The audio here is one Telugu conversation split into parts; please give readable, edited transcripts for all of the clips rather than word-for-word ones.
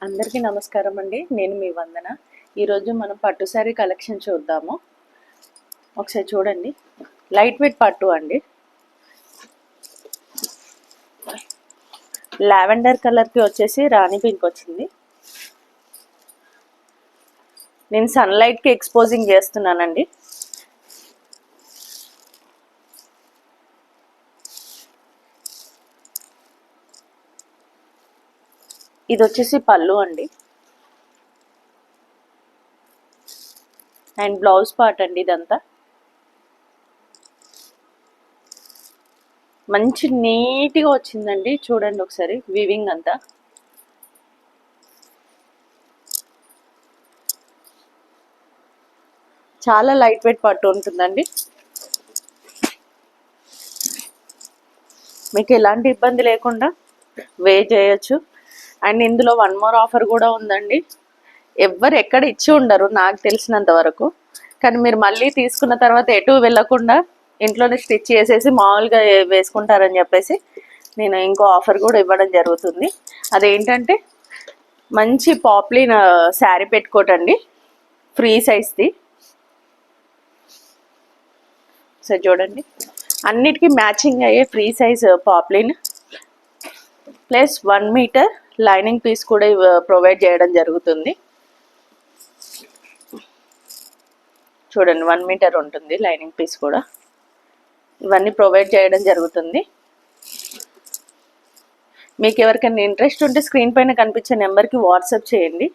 అందరికీ నమస్కారం అండి. నేను మీ వందన. ఈరోజు మనం పట్టు శారీ కలెక్షన్ చూద్దాము. ఒకసారి చూడండి. లైట్ వెయిట్ పట్టు అండి. లావెండర్ కలర్కి వచ్చేసి రాణి పింక్ వచ్చింది. నేను సన్లైట్కి ఎక్స్పోజింగ్ చేస్తున్నానండి. ఇది వచ్చేసి పళ్ళు అండి. అండ్ బ్లౌజ్ పార్ట్ అండి. ఇదంతా మంచి నీట్గా వచ్చిందండి. చూడండి ఒకసారి వీవింగ్ అంతా. చాలా లైట్ వెయిట్ పట్టు ఉంటుందండి. మీకు ఎలాంటి ఇబ్బంది లేకుండా వేర్ చేయొచ్చు. అండ్ ఇందులో వన్ మోర్ ఆఫర్ కూడా ఉందండి. ఎవ్వరు ఎక్కడ ఇచ్చి ఉండరు నాకు తెలిసినంత వరకు. కానీ మీరు మళ్ళీ తీసుకున్న తర్వాత ఎటు వెళ్ళకుండా ఇంట్లోనే స్టిచ్ చేసేసి మామూలుగా వేసుకుంటారని చెప్పేసి నేను ఇంకో ఆఫర్ కూడా ఇవ్వడం జరుగుతుంది. అదేంటంటే మంచి పాప్లిన్ శారీ పెట్టుకోటండి, ఫ్రీ సైజ్ది. సో చూడండి, అన్నిటికీ మ్యాచింగ్ అయ్యే free size poplin plus 1 metre lining piece కూడా ప్రొవైడ్ చేయడం జరుగుతుంది. చూడండి 1 మీటర్ ఉంటుంది లైనింగ్ పీస్ కూడా. ఇవన్నీ ప్రొవైడ్ చేయడం జరుగుతుంది. మీకు ఎవరికైనా ఇంట్రెస్ట్ ఉంటే స్క్రీన్ పైన కనిపించే నెంబర్కి వాట్సాప్ చేయండి.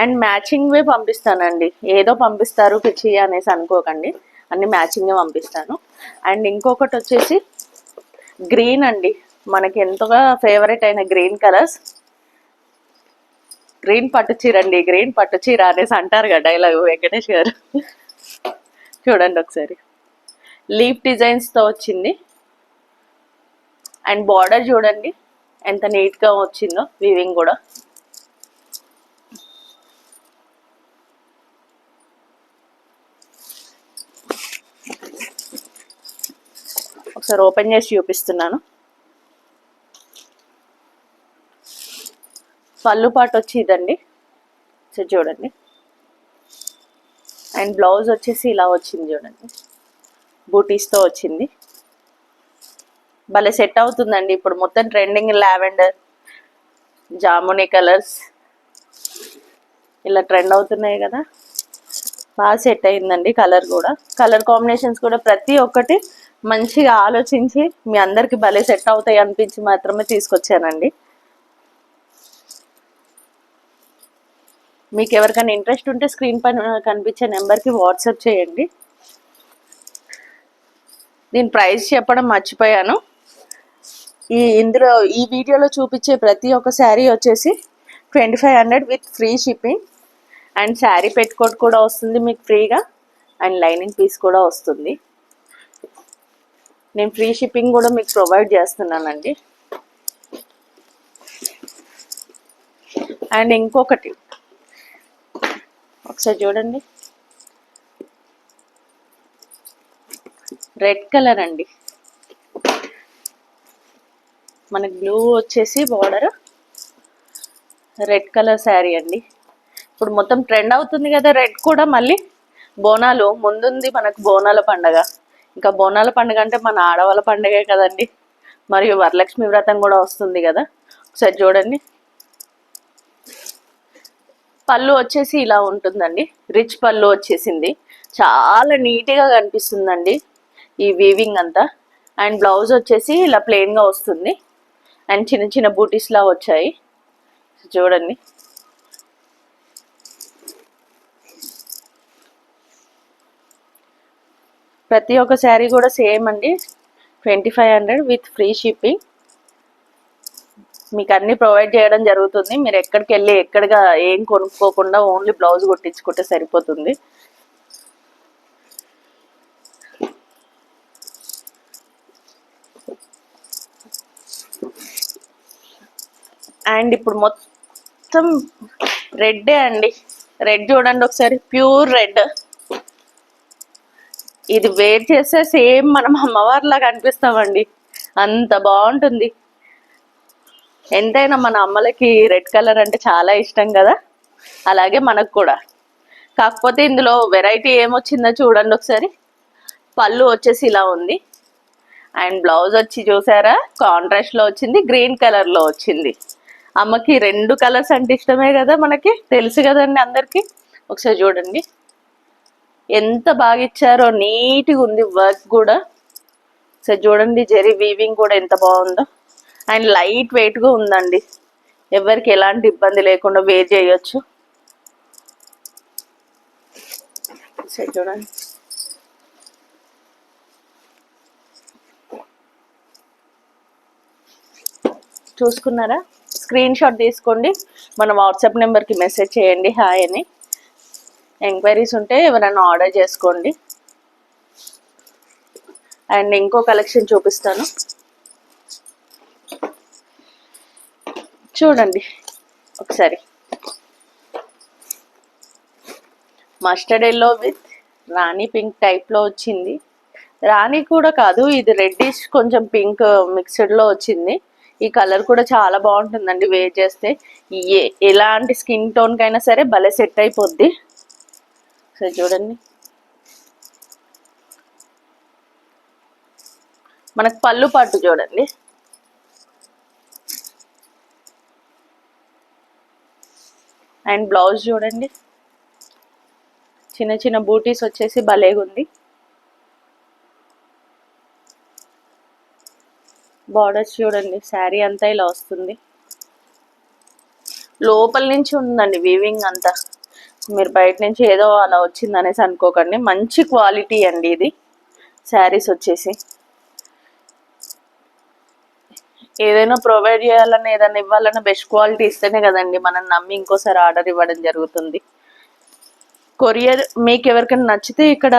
అండ్ మ్యాచింగ్వే పంపిస్తానండి. ఏదో పంపిస్తారు పిచ్చి అనేసి అనుకోకండి, అన్ని మ్యాచింగే పంపిస్తాను. అండ్ ఇంకొకటి వచ్చేసి గ్రీన్ అండి. మనకి ఎంతగా ఫేవరెట్ అయిన గ్రీన్ కలర్స్. గ్రీన్ పట్టు చీర అండి. గ్రీన్ పట్టు చీర అనేసి అంటారు కదా డైలాగ్ వెంకటేష్ గారు. చూడండి ఒకసారి, లీఫ్ డిజైన్స్తో వచ్చింది. అండ్ బార్డర్ చూడండి ఎంత నీట్గా వచ్చిందో, వీవింగ్ కూడా. ఒకసారి ఓపెన్ చేసి చూపిస్తున్నాను. పళ్ళు పాటు వచ్చి ఇదండి. సో చూడండి. అండ్ బ్లౌజ్ వచ్చేసి ఇలా వచ్చింది చూడండి, బూటీస్తో వచ్చింది. భలే సెట్ అవుతుందండి. ఇప్పుడు మొత్తం ట్రెండింగ్ లావెండర్, జామునీ కలర్స్ ఇలా ట్రెండ్ అవుతున్నాయి కదా. బాగా సెట్ అయిందండి. కలర్ కూడా, కలర్ కాంబినేషన్స్ కూడా ప్రతి ఒక్కటి మంచిగా ఆలోచించి మీ అందరికి భలే సెట్ అవుతాయి అనిపించి మాత్రమే తీసుకొచ్చానండి. మీకు ఎవరికైనా ఇంట్రెస్ట్ ఉంటే స్క్రీన్ పైన కనిపించే నెంబర్కి వాట్సాప్ చేయండి. దీని ప్రైస్ చెప్పడం మర్చిపోయాను. ఈ వీడియోలో చూపించే ప్రతి ఒక్క శారీ వచ్చేసి 2500 with free shipping. And sari పెట్టుకోట్ కూడా వస్తుంది మీకు ఫ్రీగా. అండ్ లైనింగ్ పీస్ కూడా వస్తుంది. నేను ఫ్రీ షిప్పింగ్ కూడా మీకు ప్రొవైడ్ చేస్తున్నానండి. అండ్ ఇంకొకటి ఒకసారి చూడండి, రెడ్ కలర్ అండి. మనకి బ్లూ వచ్చేసి బార్డర్, రెడ్ కలర్ శారీ అండి. ఇప్పుడు మొత్తం ట్రెండ్ అవుతుంది కదా రెడ్ కూడా. మళ్ళీ బోనాలు ముందుంది మనకు, బోనాల పండగ. ఇంకా బోనాల పండుగ అంటే మన ఆడవాళ్ళ పండుగే కదండి. మరియు వరలక్ష్మి వ్రతం కూడా వస్తుంది కదా. ఒకసారి చూడండి, పళ్ళు వచ్చేసి ఇలా ఉంటుందండి. రిచ్ పళ్ళు వచ్చేసింది. చాలా నీట్గా కనిపిస్తుందండి ఈ వీవింగ్ అంతా. అండ్ బ్లౌజ్ వచ్చేసి ఇలా ప్లెయిన్గా వస్తుంది. అండ్ చిన్న చిన్న బూటీస్లా వచ్చాయి చూడండి. ప్రతి ఒక్క శారీ కూడా సేమ్ అండి, 2500 విత్ ఫ్రీ షిప్పింగ్. మీకు అన్ని ప్రొవైడ్ చేయడం జరుగుతుంది. మీరు ఎక్కడికి వెళ్ళి ఎక్కడిగా ఏం కొనుక్కోకుండా ఓన్లీ బ్లౌజ్ కుట్టించుకుంటే సరిపోతుంది. అండ్ ఇప్పుడు మొత్తం రెడ్డే అండి. రెడ్ చూడండి ఒకసారి, ప్యూర్ రెడ్. ఇది వేర్ చేస్తే సేమ్ మనం అమ్మవారిలాగా అనిపిస్తామండి, అంత బాగుంటుంది. ఎంతైనా మన అమ్మలకి రెడ్ కలర్ అంటే చాలా ఇష్టం కదా, అలాగే మనకు కూడా. కాకపోతే ఇందులో వెరైటీ ఏమొచ్చిందో చూడండి ఒకసారి. పళ్ళు వచ్చేసి ఇలా ఉంది, అండ్ బ్లౌజ్ వచ్చి చూసారా కాంట్రాస్ట్ లో వచ్చింది, గ్రీన్ కలర్ లో వచ్చింది. అమ్మకి 2 కలర్స్ అంటే ఇష్టమే కదా, మనకి తెలుసు కదండి అందరికి. ఒకసారి చూడండి ఎంత బాగా ఇచ్చారో, నీట్గా ఉంది వర్క్ కూడా. ఒకసారి చూడండి జెరీ వీవింగ్ కూడా ఎంత బాగుందో, అండ్ లైట్ వెయిట్గా ఉందండి, ఎవరికి ఎలాంటి ఇబ్బంది లేకుండా వేర్ చేయొచ్చు. ఒకసారి చూడండి. చూసుకున్నారా? స్క్రీన్ షాట్ తీసుకోండి, మన వాట్సాప్ నెంబర్కి మెసేజ్ చేయండి హాయ్ అని. ఎంక్వైరీస్ ఉంటే ఎవరైనా ఆర్డర్ చేసుకోండి. అండ్ ఇంకో కలెక్షన్ చూపిస్తాను చూడండి ఒకసారి. Mustard yellow with Rani pink టైప్లో వచ్చింది. రాణి కూడా కాదు, ఇది రెడ్డిష్ కొంచెం పింక్ మిక్స్డ్లో వచ్చింది. ఈ కలర్ కూడా చాలా బాగుంటుందండి వేర్ చేస్తే. ఎలాంటి స్కిన్ టోన్కైనా సరే భలే సెట్ అయిపోద్ది. సరే చూడండి, మనకు పళ్ళు పట్టు చూడండి. అండ్ బ్లౌజ్ చూడండి, చిన్న చిన్న బూటీస్ వచ్చేసి భలేగా ఉంది. బార్డర్స్ చూడండి, శారీ అంతా ఇలా వస్తుంది. లోపల నుంచి ఉందండి వీవింగ్ అంతా, మీరు బయట నుంచి ఏదో అలా వచ్చింది అనేసి అనుకోకండి. మంచి క్వాలిటీ అండి ఇది. శారీస్ వచ్చేసి ఏదైనా ప్రొవైడ్ చేయాలన్నా ఏదైనా ఇవ్వాలన్నా బెస్ట్ క్వాలిటీ ఇస్తేనే కదండి మనం నమ్మి ఇంకోసారి ఆర్డర్ ఇవ్వడం జరుగుతుంది. కొరియర్ మీకు ఎవరికైనా నచ్చితే ఇక్కడ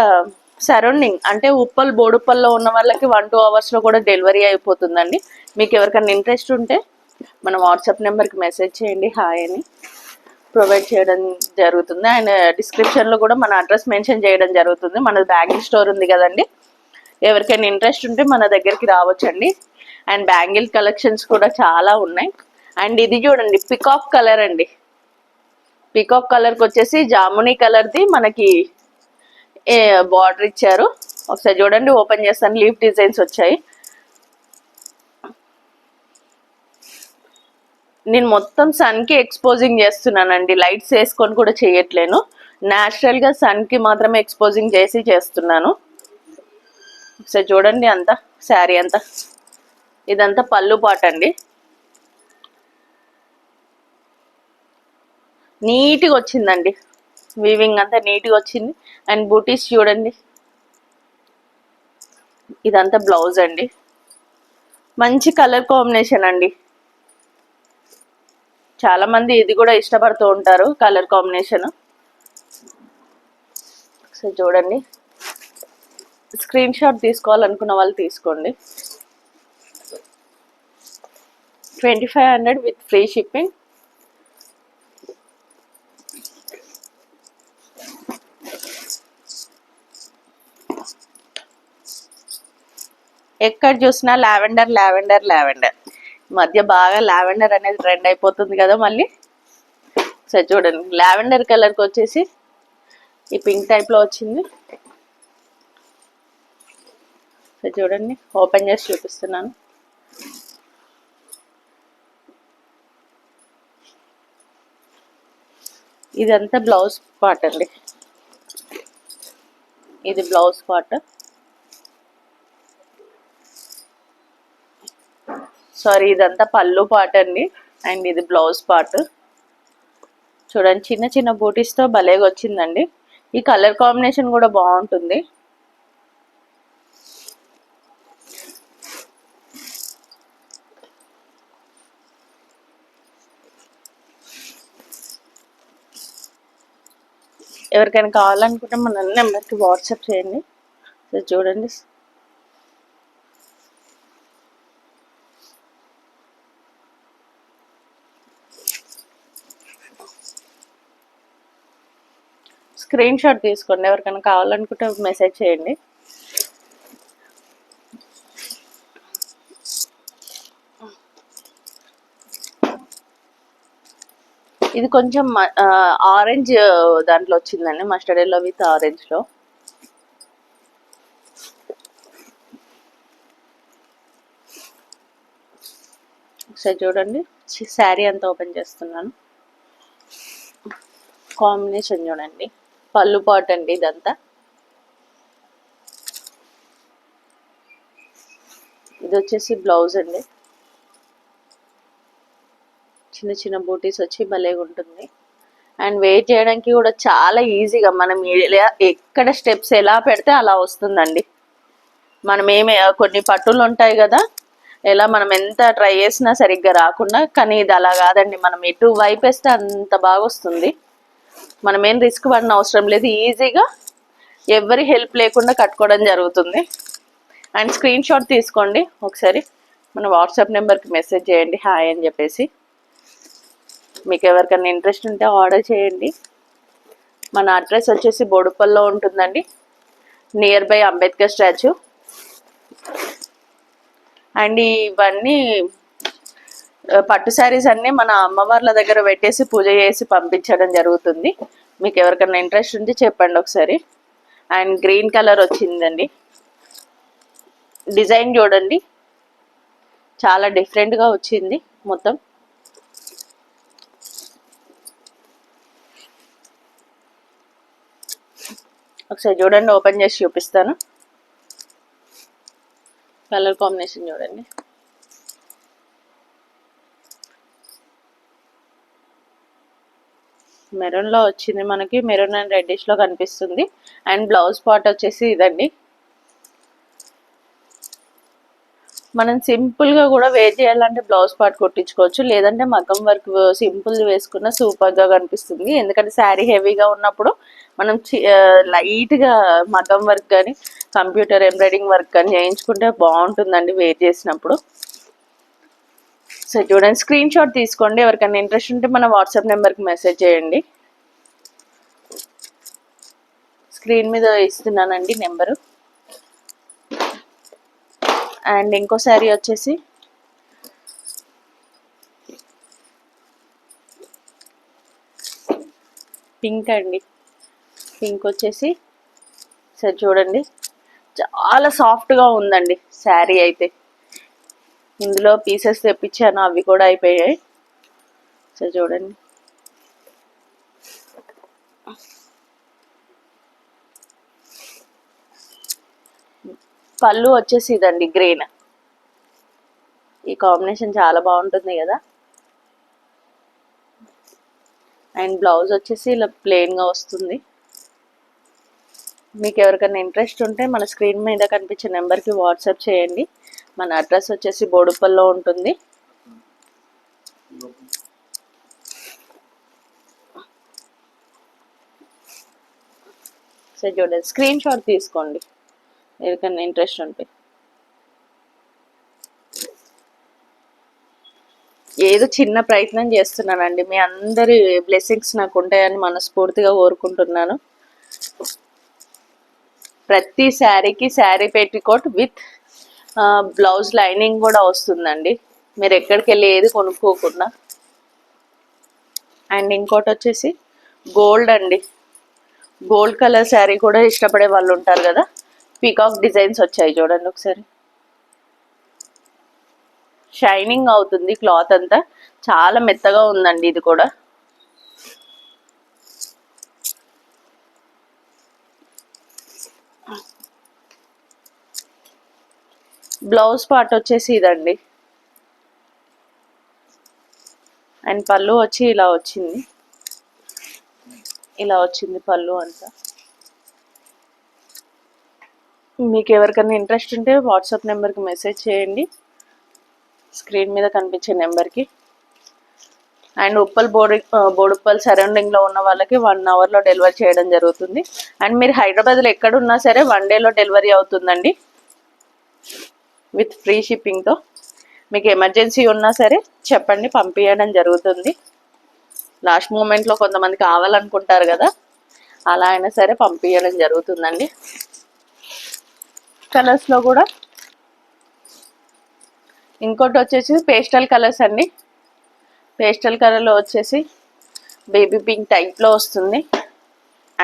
సరౌండింగ్ అంటే ఉప్పల్ బోడుప్పల్లో ఉన్న వాళ్ళకి 1-2 అవర్స్లో కూడా డెలివరీ అయిపోతుందండి. మీకు ఎవరికైనా ఇంట్రెస్ట్ ఉంటే మన వాట్సాప్ నెంబర్కి మెసేజ్ చేయండి హాయ్ అని, ప్రొవైడ్ చేయడం జరుగుతుంది. అండ్ డిస్క్రిప్షన్లో కూడా మన అడ్రస్ మెన్షన్ చేయడం జరుగుతుంది. మన బ్యాంగిల్ స్టోర్ ఉంది కదండి, ఎవరికైనా ఇంట్రెస్ట్ ఉంటే మన దగ్గరికి రావచ్చండి. అండ్ బ్యాంగిల్ కలెక్షన్స్ కూడా చాలా ఉన్నాయి. అండ్ ఇది చూడండి పికాక్ కలర్ అండి, పికాక్ కలర్కి వచ్చేసి జామునీ కలర్ది మనకి బార్డర్ ఇచ్చారు. ఒకసారి చూడండి, ఓపెన్ చేస్తాను. లీఫ్ డిజైన్స్ వచ్చాయి. నేను మొత్తం సన్కి ఎక్స్పోజింగ్ చేస్తున్నానండి, లైట్స్ వేసుకొని కూడా చేయట్లేను. న్యాచురల్గా సన్కి మాత్రమే ఎక్స్పోజింగ్ చేసి చేస్తున్నాను. ఒకసారి చూడండి అంతా శారీ అంతా. ఇదంతా పళ్ళు పాట అండి, నీట్గా వచ్చిందండి, వీవింగ్ అంతా నీట్గా వచ్చింది. అండ్ బూటీస్ చూడండి, ఇదంతా బ్లౌజ్ అండి. మంచి కలర్ కాంబినేషన్ అండి, చాలా మంది ఇది కూడా ఇష్టపడుతూ ఉంటారు కలర్ కాంబినేషన్. సో చూడండి, స్క్రీన్ షాట్ తీసుకోవాలనుకున్న వాళ్ళు తీసుకోండి. 2500 విత్ ఫ్రీ షిప్పింగ్. ఎక్కడ చూసినా లావెండర్ లావెండర్ లావెండర్, మధ్య బాగా లావెండర్ అనేది ట్రెండ్ అయిపోతుంది కదా మళ్ళీ. సరే చూడండి, లావెండర్ కలర్కి వచ్చేసి ఈ పింక్ టైప్లో వచ్చింది. సరే చూడండి, ఓపెన్ చేసి చూపిస్తున్నాను. ఇదంతా బ్లౌజ్ పార్ట్ అండి, ఇది బ్లౌజ్ పార్ట్. సారీ, ఇదంతా పళ్ళు పార్ట్ అండి, అండ్ ఇది బ్లౌజ్ పార్ట్. చూడండి చిన్న చిన్న బూటీస్తో భలేగా వచ్చిందండి. ఈ కలర్ కాంబినేషన్ కూడా బాగుంటుంది. ఎవరికైనా కావాలనుకుంటే మన నెంబర్కి వాట్సాప్ చేయండి. చూడండి, స్క్రీన్ షాట్ తీసుకోండి, ఎవరికైనా కావాలనుకుంటే మెసేజ్ చేయండి. ఇది కొంచెం ఆరెంజ్ దాంట్లో వచ్చిందండి, మస్టర్డ్ ఎల్లో విత్ ఆరెంజ్లో. ఒకసారి చూడండి, శారీ అంతా ఓపెన్ చేస్తున్నాను. కాంబినేషన్ చూడండి, పళ్ళు పాట్ అండి ఇదంతా. ఇది వచ్చేసి బ్లౌజ్ అండి, చిన్న చిన్న బూటీస్ వచ్చి భలేగా ఉంటుంది. అండ్ వెయిట్ చేయడానికి కూడా చాలా ఈజీగా, మనం ఎక్కడ స్టెప్స్ ఎలా పెడితే అలా వస్తుందండి. మనం కొన్ని పట్టులు ఉంటాయి కదా, ఎలా మనం ఎంత ట్రై చేసినా సరిగ్గా రాకుండా, కానీ ఇది అలా కాదండి. మనం ఎటు వైపు వేస్తే అంత బాగా వస్తుంది. మనం ఏం రిస్క్ పడిన అవసరం లేదు, ఈజీగా ఎవరి హెల్ప్ లేకుండా కట్టుకోవడం జరుగుతుంది. అండ్ స్క్రీన్ షాట్ తీసుకోండి, ఒకసారి మన వాట్సాప్ నెంబర్కి మెసేజ్ చేయండి హాయ్ అని చెప్పేసి. మీకు ఎవరికైనా ఇంట్రెస్ట్ ఉంటే ఆర్డర్ చేయండి. మన అడ్రస్ వచ్చేసి బోడుపల్లో ఉంటుందండి, near by Ambedkar statue. And ఇవన్నీ పట్టు శారీస్ అన్నీ మన అమ్మవార్ల దగ్గర పెట్టేసి పూజ చేసి పంపించడం జరుగుతుంది. మీకు ఎవరికైనా ఇంట్రెస్ట్ ఉంటే చెప్పండి ఒకసారి. అండ్ గ్రీన్ కలర్ వచ్చిందండి, డిజైన్ చూడండి చాలా డిఫరెంట్గా వచ్చింది మొత్తం. ఒకసారి చూడండి, ఓపెన్ చేసి చూపిస్తాను. కలర్ కాంబినేషన్ చూడండి, మెరూన్లో వచ్చింది మనకి, మెరూన్ అండ్ రెడ్డిష్లో కనిపిస్తుంది. అండ్ బ్లౌజ్ పార్ట్ వచ్చేసి ఇదండి. మనం సింపుల్గా కూడా వేర్ చేయాలంటే బ్లౌజ్ పార్ట్ కుట్టించుకోవచ్చు, లేదంటే మగ్గం వర్క్ సింపుల్ వేసుకున్న సూపర్గా కనిపిస్తుంది. ఎందుకంటే శారీ హెవీగా ఉన్నప్పుడు మనం లైట్గా మగ్గం వర్క్ కానీ కంప్యూటర్ ఎంబ్రాయిడింగ్ వర్క్ కానీ చేయించుకుంటే బాగుంటుందండి వేర్ చేసినప్పుడు. సో చూడండి, స్క్రీన్ షాట్ తీసుకోండి. ఎవరికైనా ఇంట్రెస్ట్ ఉంటే మన వాట్సాప్ నెంబర్కి మెసేజ్ చేయండి. స్క్రీన్ మీద ఇస్తున్నానండి నెంబరు. అండ్ ఇంకో శారీ వచ్చేసి పింక్ అండి, పింక్ వచ్చేసి సరే చూడండి, చాలా సాఫ్ట్గా ఉందండి శారీ అయితే. ఇందులో పీసెస్ తెప్పించాను, అవి కూడా అయిపోయాయి. సో చూడండి, పళ్ళు వచ్చేసి ఇదండి గ్రీన్. ఈ కాంబినేషన్ చాలా బాగుంటుంది కదా. అండ్ బ్లౌజ్ వచ్చేసి ఇలా ప్లెయిన్గా వస్తుంది. మీకు ఎవరికైనా ఇంట్రెస్ట్ ఉంటే మన స్క్రీన్ మీద కనిపించే నెంబర్కి వాట్సాప్ చేయండి. మన అడ్రస్ వచ్చేసి బోడుపల్లో ఉంటుంది. సో చూడండి, స్క్రీన్ షాట్ తీసుకోండి ఎవరికైనా ఇంట్రెస్ట్ ఉంటే. ఏదో చిన్న ప్రయత్నం చేస్తున్నానండి, మీ అందరి బ్లెస్సింగ్స్ నాకు ఉంటాయని మనస్ఫూర్తిగా కోరుకుంటున్నాను. ప్రతి శారీకి sari petticoat with blouse lining కూడా వస్తుందండి, మీరు ఎక్కడికి వెళ్ళి ఏది కొనుక్కోకుండా. అండ్ ఇంకోటి వచ్చేసి గోల్డ్ అండి, గోల్డ్ కలర్ శారీ కూడా ఇష్టపడే వాళ్ళు ఉంటారు కదా. పీకాక్ డిజైన్స్ వచ్చాయి చూడండి ఒకసారి, షైనింగ్ అవుతుంది క్లాత్ అంతా, చాలా మెత్తగా ఉందండి ఇది కూడా. బ్లౌజ్ పార్ట్ వచ్చేసి ఇదండి. అండ్ పళ్ళు వచ్చి ఇలా వచ్చింది, ఇలా వచ్చింది పళ్ళు అంతా. మీకు ఎవరికైనా ఇంట్రెస్ట్ ఉంటే వాట్సాప్ నెంబర్కి మెసేజ్ చేయండి, స్క్రీన్ మీద కనిపించే నెంబర్కి. అండ్ బోడుప్పల్ సరౌండింగ్లో ఉన్న వాళ్ళకి 1 అవర్లో డెలివరీ చేయడం జరుగుతుంది. అండ్ మీరు హైదరాబాద్లో ఎక్కడున్నా సరే 1 డేలో డెలివరీ అవుతుందండి విత్ ఫ్రీ షిప్పింగ్తో. మీకు ఎమర్జెన్సీ ఉన్నా సరే చెప్పండి, పంపించడం జరుగుతుంది. లాస్ట్ మూమెంట్లో కొంతమంది కావాలనుకుంటారు కదా, అలా అయినా సరే పంపించడం జరుగుతుందండి. కలర్స్లో కూడా ఇంకోటి వచ్చేసి పేస్టల్ కలర్స్ అండి. పేస్టల్ కలర్లో వచ్చేసి బేబీ పింక్ టైప్లో వస్తుంది.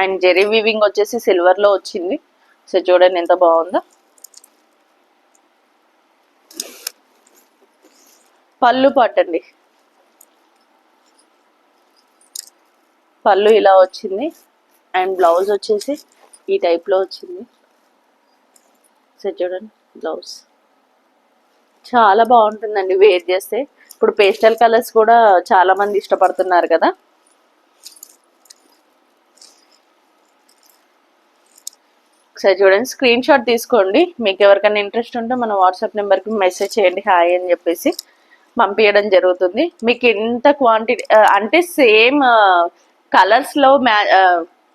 అండ్ జెరీ వీవింగ్ వచ్చేసి సిల్వర్లో వచ్చింది. సో చూడండి ఎంత బాగుందో. పళ్ళు పట్టండి, పళ్ళు ఇలా వచ్చింది. అండ్ బ్లౌజ్ వచ్చేసి ఈ టైప్లో వచ్చింది. సో చూడండి బ్లౌజ్ చాలా బాగుంటుందండి వేర్ చేస్తే. ఇప్పుడు పేస్టల్ కలర్స్ కూడా చాలా మంది ఇష్టపడుతున్నారు కదా. ఒకసారి చూడండి, స్క్రీన్ షాట్ తీసుకోండి. మీకు ఎవరికైనా ఇంట్రెస్ట్ ఉంటే మన వాట్సాప్ నెంబర్కి మెసేజ్ చేయండి, హాయ్ అని చెప్పేసి పంపించడం జరుగుతుంది. మీకు ఎంత క్వాంటిటీ అంటే సేమ్ కలర్స్లో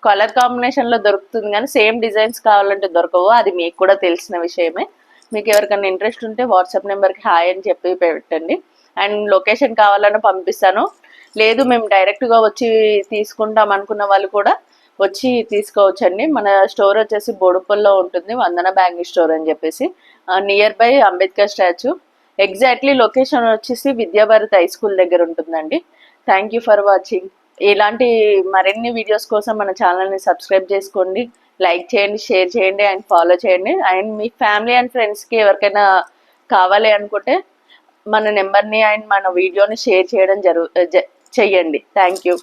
కలర్ కాంబినేషన్లో దొరుకుతుంది, కానీ సేమ్ డిజైన్స్ కావాలంటే దొరకవు. అది మీకు కూడా తెలిసిన విషయమే. మీకు ఎవరికైనా ఇంట్రెస్ట్ ఉంటే వాట్సాప్ నెంబర్కి హాయ్ అని చెప్పి పెట్టండి. అండ్ లొకేషన్ కావాలన్నా పంపిస్తాను. లేదు మేము డైరెక్ట్గా వచ్చి తీసుకుంటాం అనుకున్న వాళ్ళు కూడా వచ్చి తీసుకోవచ్చండి. మన స్టోర్ వచ్చేసి బోడుపల్లో ఉంటుంది, వందన బ్యాంగిల్ స్టోర్ అని చెప్పేసి, near by Ambedkar statue. Exactly location వచ్చేసి విద్యాభారత్ హై స్కూల్ దగ్గర ఉంటుందండి. Thank you for watching. ఇలాంటి మరిన్ని వీడియోస్ కోసం మన ఛానల్ని సబ్స్క్రైబ్ చేసుకోండి, లైక్ చేయండి, షేర్ చేయండి అండ్ ఫాలో చేయండి. అండ్ మీ ఫ్యామిలీ అండ్ ఫ్రెండ్స్కి ఎవరికైనా కావాలి అనుకుంటే మన నెంబర్ని అండ్ మన వీడియోని షేర్ చేయడం చెయ్యండి. Thank you.